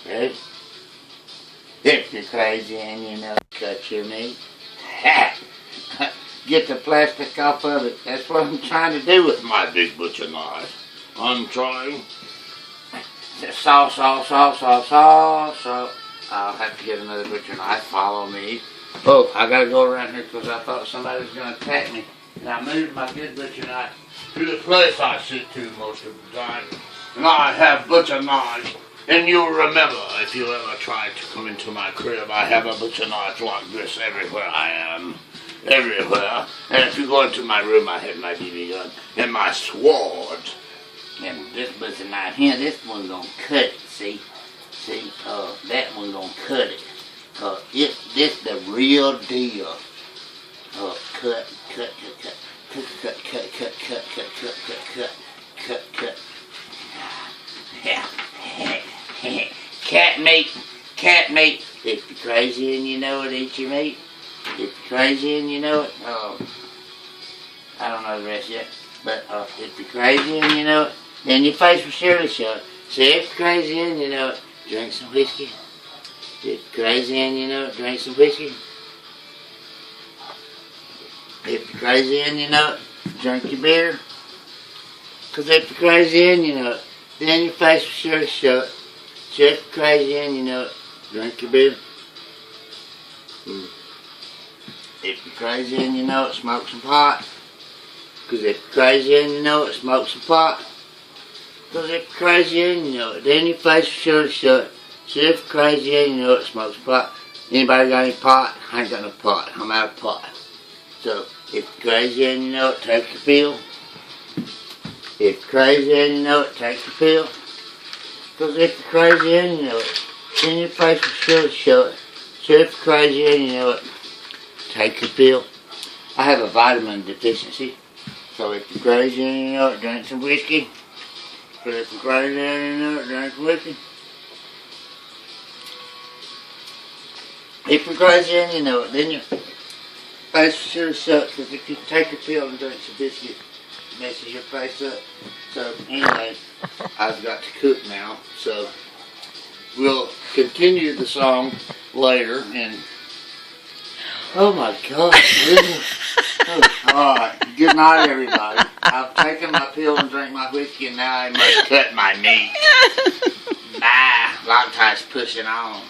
Ready? If you're crazy and you know cut your meat, get the plastic off of it. That's what I'm trying to do with my big butcher knife. I'm trying. Saw. I'll have to get another butcher knife. Follow me. Oh, I gotta go around here because I thought somebody was gonna attack me. And I moved my good butcher knife to the place I sit to most of the time. And I have butcher knives. And you'll remember, if you ever try to come into my crib, I have a butcher knife like this everywhere I am. Everywhere. And if you go into my room, I have my BB gun and my sword. And this butcher knife here, this one's gonna cut it, see? That one's gonna cut it. This the real deal. Cut. Yeah. Cat meat. If you're crazy and you know it, eat your meat. If you're crazy and you know it, I don't know the rest yet. But if you're crazy and you know it, then your face will surely show it. So if you're crazy and you know it, drink some whiskey. If you're crazy and you know it, drink some whiskey. If you're crazy and you know it, drink your beer. Because if you're crazy and you know it, then your face will surely show it. So if you're crazy and you know it, drink your beer. If you're crazy and you know it, smoke some pot. Because if you're crazy and you know it, smoke some pot. Because if you're crazy and you know it, then your face will surely show it. So if you're crazy and you know it, smoke some pot. Anybody got any pot? I ain't got no pot. I'm out of pot. So if you're crazy and you know it, take your pill. If you're crazy and you know it, take your pill. Because if you're crazy and you know it, then your face will surely show it. So if you're crazy and you know it, take your pill. I have a vitamin deficiency. So if you're crazy and you know it, drink some whiskey. So if you're crazy and you know it, drink some whiskey. If you're crazy and you know it, then your face will surely show it. Because if you take a pill and drink some biscuit, it messes your face up. So anyway, I've got to cook now. So we'll continue the song later. And oh my gosh, really? Alright, good night everybody. I've taken my pill and drank my whiskey and now I must cut my meat. Bye. Loctite's pushing on.